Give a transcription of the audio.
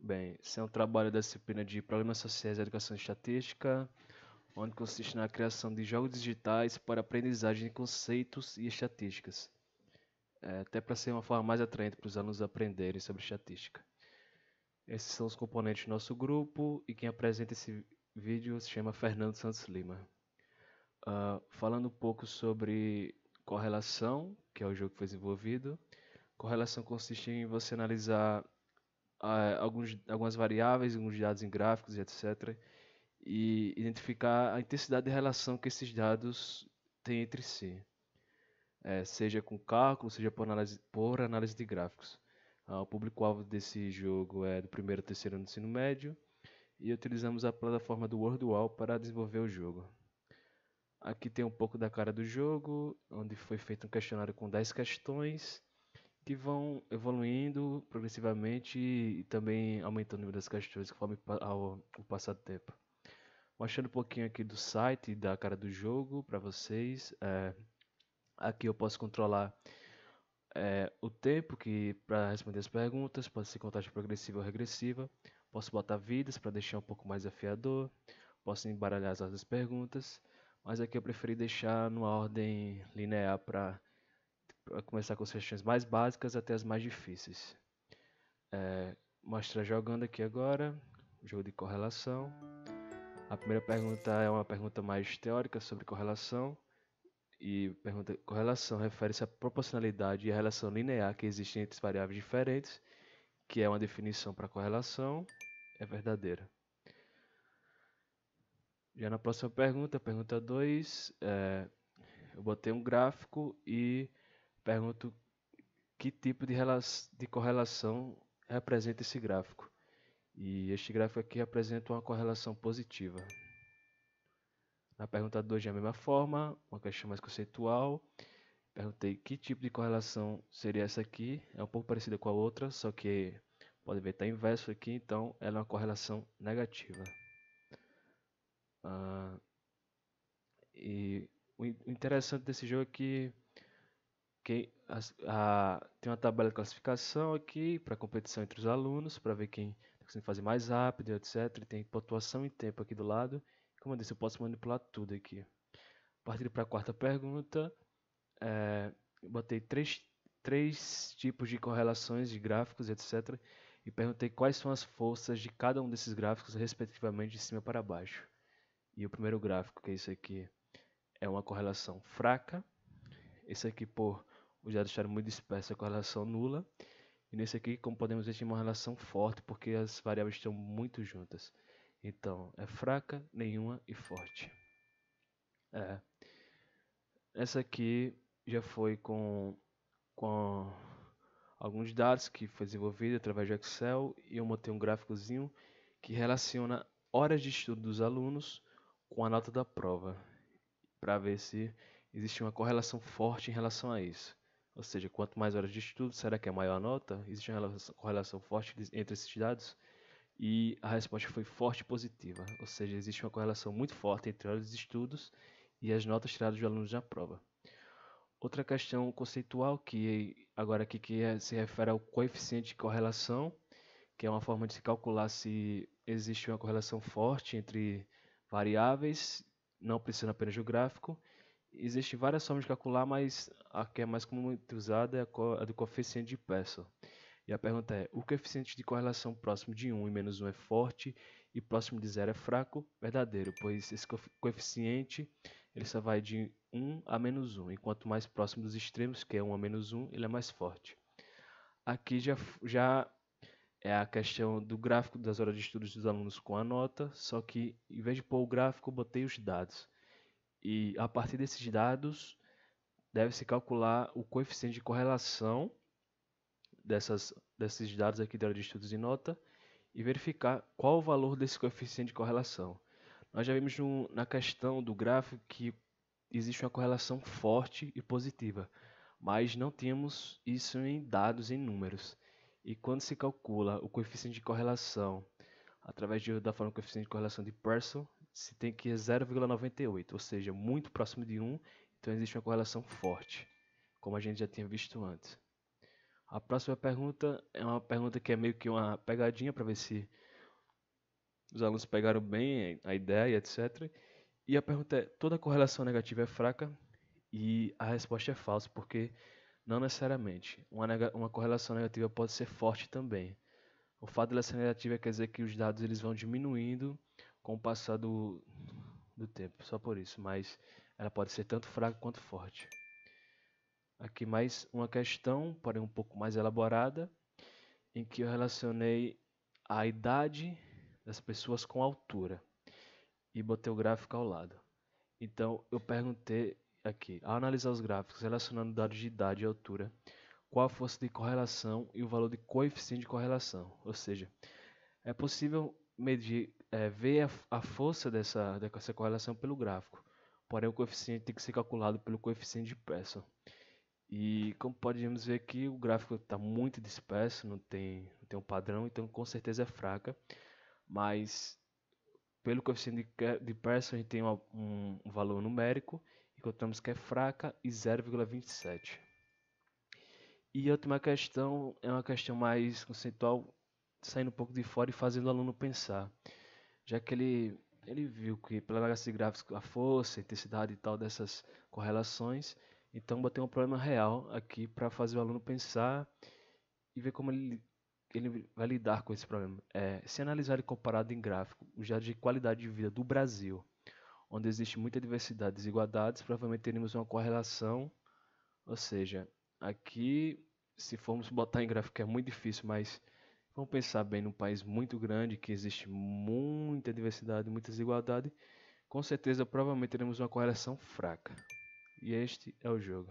Bem, esse é um trabalho da disciplina de Problemas Sociais e Educação Estatística, onde consiste na criação de jogos digitais para aprendizagem de conceitos e estatísticas, até para ser uma forma mais atraente para os alunos aprenderem sobre estatística. Esses são os componentes do nosso grupo e quem apresenta esse vídeo se chama Fernando Santos Lima. Falando um pouco sobre correlação, que é o jogo que foi desenvolvido. Correlação consiste em você analisar algumas variáveis, alguns dados em gráficos e etc. E identificar a intensidade de relação que esses dados têm entre si, seja com cálculo, seja por análise de gráficos. O público-alvo desse jogo é do primeiro ao terceiro ano do ensino médio e utilizamos a plataforma do WordWall para desenvolver o jogo. Aqui tem um pouco da cara do jogo, onde foi feito um questionário com 10 questões que vão evoluindo progressivamente e também aumentando o número das questões conforme o passar do tempo. Mostrando um pouquinho aqui do site e da cara do jogo para vocês. Aqui eu posso controlar o tempo para responder as perguntas, pode ser contagem progressiva ou regressiva. Posso botar vidas para deixar um pouco mais desafiador. Posso embaralhar as outras perguntas. Mas aqui eu preferi deixar numa ordem linear para começar com as questões mais básicas até as mais difíceis. Mostrar jogando aqui agora, jogo de correlação. A primeira pergunta é uma pergunta mais teórica sobre correlação. E pergunta: correlação refere-se à proporcionalidade e à relação linear que existe entre variáveis diferentes, que é uma definição para correlação, é verdadeira. Já na próxima pergunta, pergunta 2, eu botei um gráfico e pergunto que tipo de correlação representa esse gráfico. E este gráfico aqui representa uma correlação positiva. Na pergunta 2, de a mesma forma, uma questão mais conceitual. Perguntei que tipo de correlação seria essa aqui. É um pouco parecida com a outra, só que pode ver que está inverso aqui, então ela é uma correlação negativa. E o interessante desse jogo é que tem uma tabela de classificação aqui para competição entre os alunos, para ver quem está conseguindo fazer mais rápido, etc. E tem pontuação e tempo aqui do lado. Como eu disse, eu posso manipular tudo aqui. Partindo para a quarta pergunta, eu botei três tipos de correlações de gráficos, etc. E perguntei quais são as forças de cada um desses gráficos, respectivamente, de cima para baixo. E o primeiro gráfico, que é esse aqui, é uma correlação fraca. Esse aqui, por os dados estarem muito dispersos, é correlação nula. E nesse aqui, como podemos ver, tem uma relação forte, porque as variáveis estão muito juntas. Então, é fraca, nenhuma e forte. Essa aqui já foi com alguns dados que foi desenvolvido através de Excel e eu montei um gráficozinho que relaciona horas de estudo dos alunos com a nota da prova, para ver se existe uma correlação forte em relação a isso. Ou seja, quanto mais horas de estudo, será que é maior a nota? Existe uma correlação forte entre esses dados? E a resposta foi forte e positiva. Ou seja, existe uma correlação muito forte entre horas de estudos e as notas tiradas dos alunos na prova. Outra questão conceitual que agora aqui se refere ao coeficiente de correlação, que é uma forma de se calcular se existe uma correlação forte entre variáveis, não precisando apenas do gráfico. Existem várias formas de calcular, mas a que é mais comumente usada é a do coeficiente de Pearson. E a pergunta é: o coeficiente de correlação próximo de 1 e menos 1 é forte e próximo de 0 é fraco? Verdadeiro, pois esse coeficiente ele só vai de 1 a menos 1, enquanto mais próximo dos extremos, que é 1 a menos 1, ele é mais forte. Aqui já é a questão do gráfico das horas de estudos dos alunos com a nota, só que em vez de pôr o gráfico, eu botei os dados. E a partir desses dados, deve-se calcular o coeficiente de correlação desses dados aqui da hora de estudos e nota e verificar qual o valor desse coeficiente de correlação. Nós já vimos na questão do gráfico que existe uma correlação forte e positiva, mas não temos isso em dados, em números. E quando se calcula o coeficiente de correlação através da forma coeficiente de correlação de Pearson, se tem que é 0,98, ou seja, muito próximo de 1, então existe uma correlação forte, como a gente já tinha visto antes. A próxima pergunta é uma pergunta que é meio que uma pegadinha para ver se os alunos pegaram bem a ideia, etc. E a pergunta é: toda correlação negativa é fraca? E a resposta é falsa, porque não necessariamente. Uma correlação negativa pode ser forte também. O fato dela ser negativa quer dizer que os dados eles vão diminuindo com o passar do tempo, só por isso. Mas ela pode ser tanto fraca quanto forte. Aqui mais uma questão, porém um pouco mais elaborada, em que eu relacionei a idade das pessoas com a altura e botei o gráfico ao lado. Então eu perguntei aqui, ao analisar os gráficos relacionando dados de idade e altura, qual a força de correlação e o valor de coeficiente de correlação. Ou seja, é possível medir, ver a força dessa correlação pelo gráfico, porém o coeficiente tem que ser calculado pelo coeficiente de Pearson. E como podemos ver aqui, o gráfico está muito disperso, não tem um padrão, então com certeza é fraca. Mas pelo coeficiente de Pearson a gente tem um valor numérico, encontramos que é fraca e 0,27. E a última questão é uma questão mais conceitual, saindo um pouco de fora e fazendo o aluno pensar. Já que ele viu que pela análise gráfica a força, a intensidade e tal dessas correlações, então botei um problema real aqui para fazer o aluno pensar e ver como ele vai lidar com esse problema. Se analisar e comparado em gráfico os dados de qualidade de vida do Brasil, onde existe muita diversidade e desigualdades, provavelmente teremos uma correlação, ou seja, aqui, se formos botar em gráfico é muito difícil, mas vamos pensar bem num país muito grande, que existe muita diversidade, muita desigualdade, com certeza, provavelmente teremos uma correlação fraca. E este é o jogo.